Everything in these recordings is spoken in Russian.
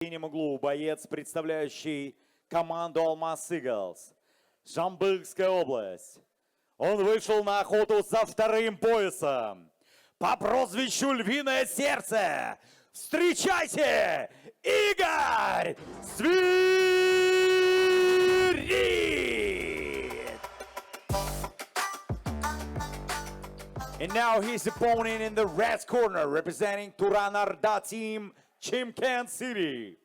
В синем углу боец, представляющий команду «Алмаз Иглс», Жамбылская область. Он вышел на охоту за вторым поясом. По прозвищу «Львиное сердце» встречайте, Игорь Свирид! And now his opponent in the red corner, representing Туран-Орда team, Chimkent City.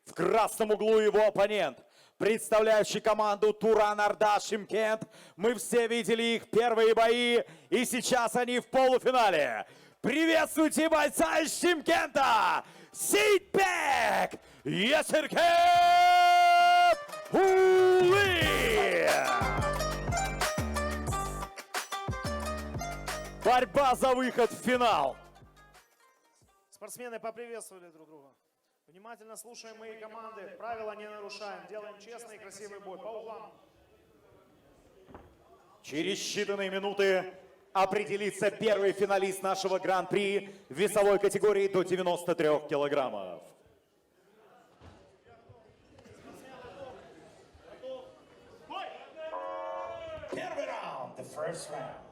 В красном углу его оппонент, представляющий команду Туран-Орда Шымкент. Мы все видели их первые бои, и сейчас они в полуфинале. Приветствуйте бойца из Шымкента, Сейтбек Есеркеп Ули! Борьба за выход в финал. Спортсмены поприветствовали друг друга. Внимательно слушаем мои команды, правила не нарушаем, делаем честный и красивый бой по углам. Через считанные минуты определится первый финалист нашего гран-при в весовой категории до 93 килограммов. Первый раунд, the first round.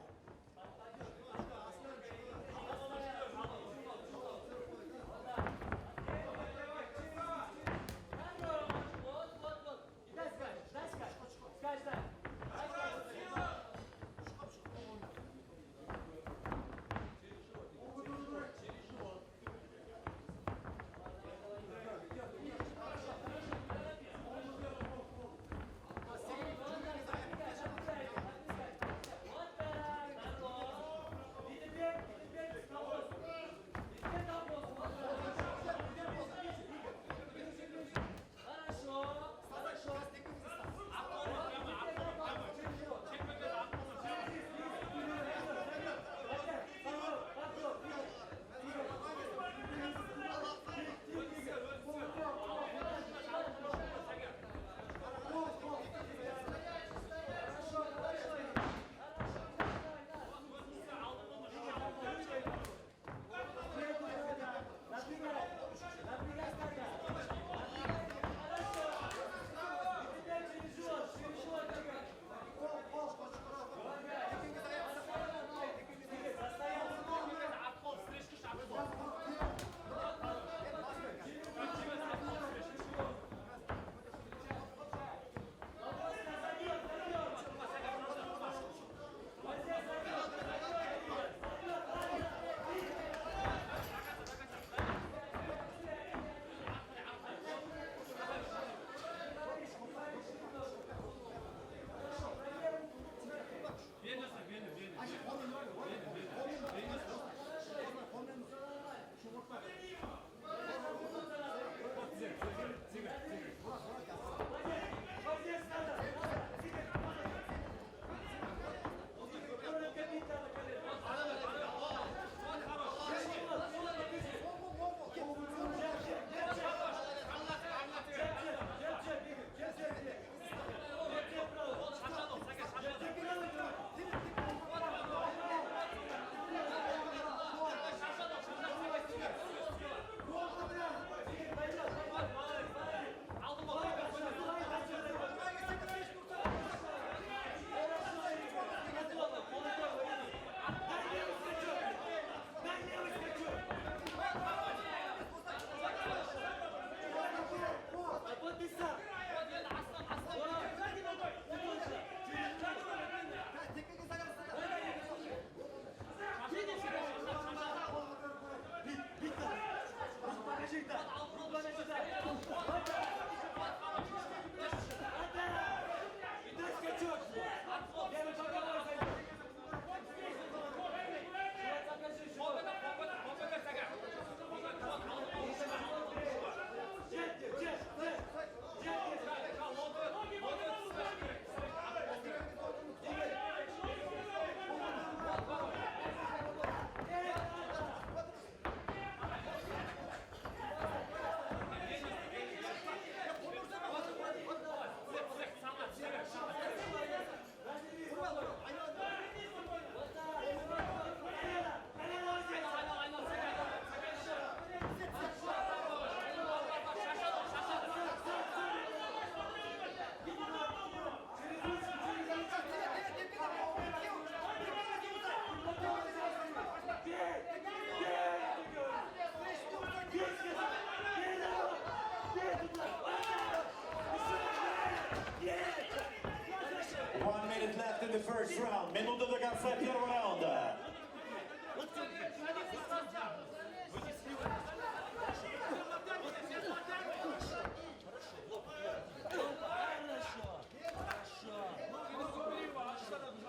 the first round. Минута до конца первого раунда.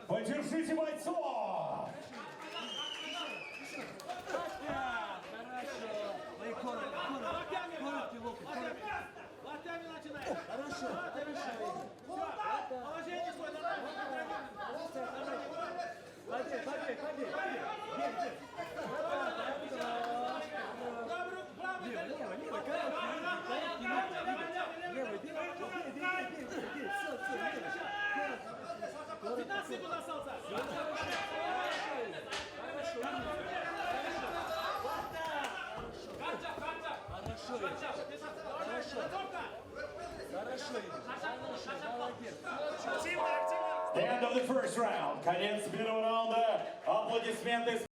Поддержите бойцов! The end of the first round. Конец первого раунда. Аплодисменты.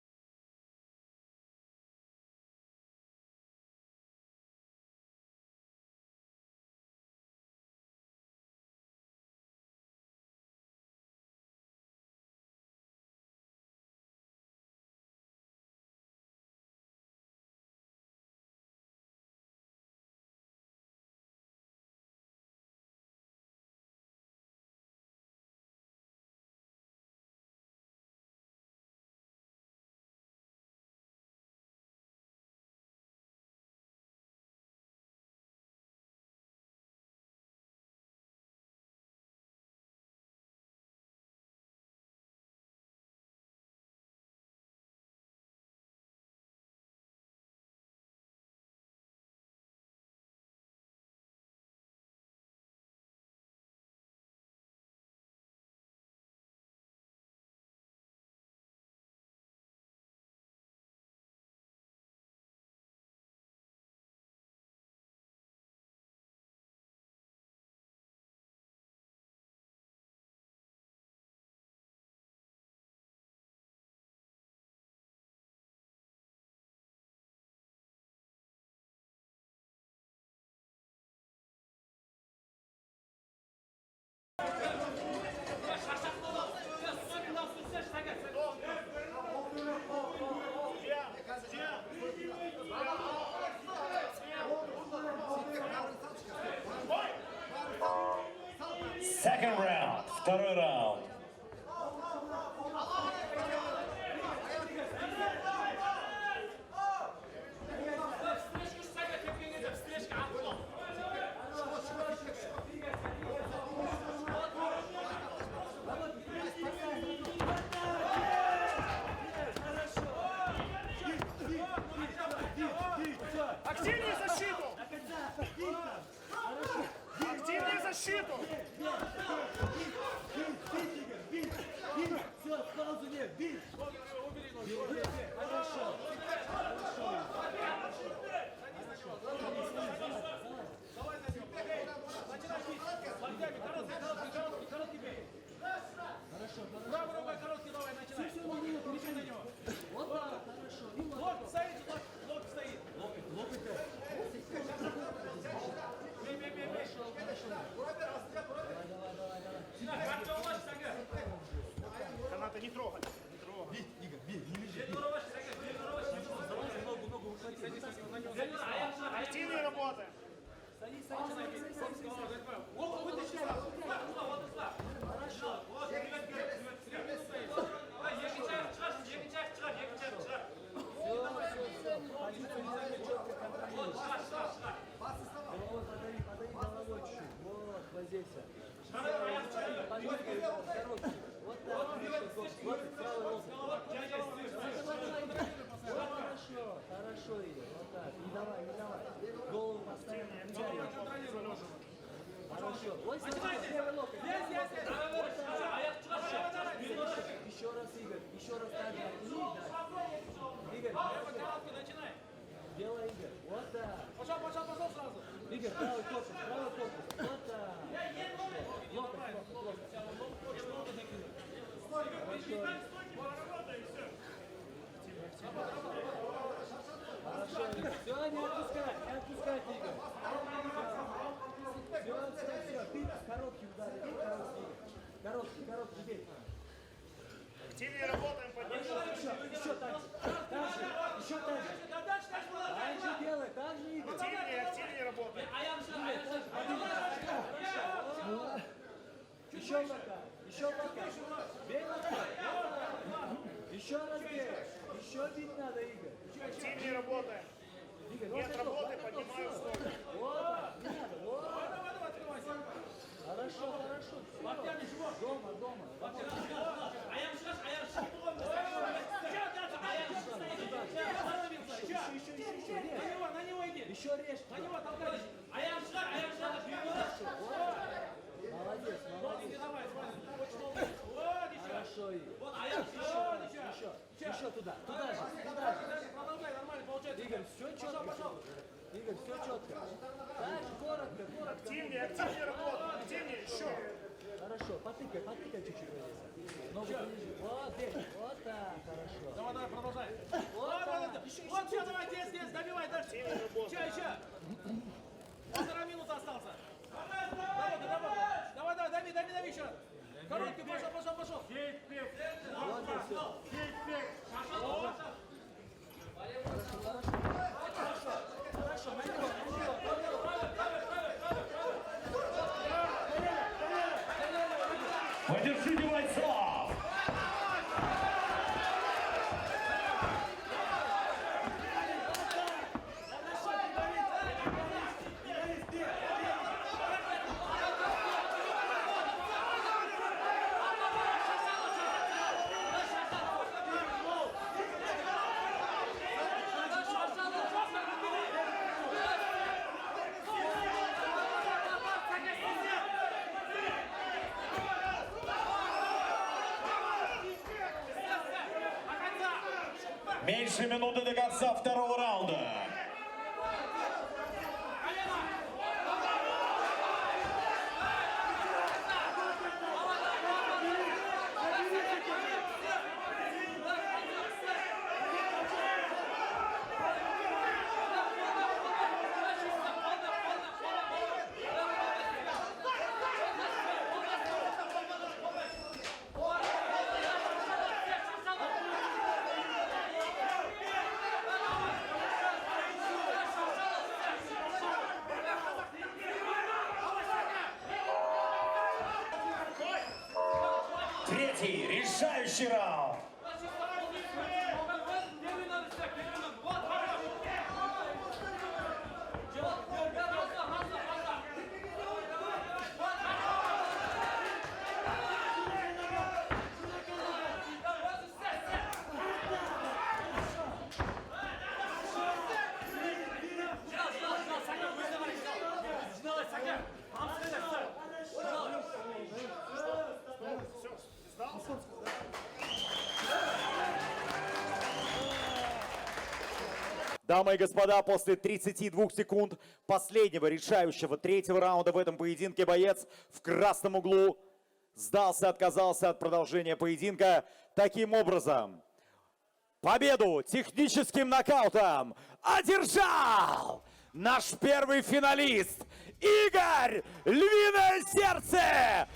Second round. Второй раунд. Активнее защиту! Активнее защиту! Каната не трогай. Активнее работаем. Хорошо, Игорь, вот так. Не давай, не давай. Голову поставим. Хорошо. Вот смотри, левый локоть. Еще раз, Игорь. Еще раз так же. Игорь, делай, Игорь. Вот так. Пошел сразу. Игорь, правый корпус, правый корпус. Вот так. Локоть, локоть. Хорошо, Игорь. Все, не отпускай, Игорь. Все. Ты короткий удар, иди, короткий, Игорь. Короткий, бей. Активнее работаем, поддерживаем. Еще так же. Так же. Еще так же. Так же делай, так же, Игорь. Активнее работаем. Еще бока. Еще бока. Бей бока. Еще раз бей. Еще бить надо, Игорь. Активнее работаем. Игорь, Нет работы, поднимаю стопы. вот так, не надо, вот. Хорошо, хорошо. Дома, дома. Еще режь. Молодец, молодец. Хорошо, Игорь. Еще туда, туда же, туда же. Игорь, все четко. Игорь, все четко. Так, коротко, коротко. Активнее работаем. Активнее, еще. Хорошо, потыкай чуть-чуть. Ногу понижи. Вот здесь, вот так, хорошо. Давай, продолжай. Вот так. Вот, все, давай, здесь, добивай дальше. Еще. 1,5 минуты остался. Давай, дави еще. Короткий, пошел. Поддержите бойцов! Меньше минуты до конца второго раунда. Третий, решающий раунд. Дамы и господа, после 32 секунд последнего решающего третьего раунда в этом поединке боец в красном углу сдался, отказался от продолжения поединка. Таким образом, победу техническим нокаутом одержал наш первый финалист Игорь «Львиное сердце»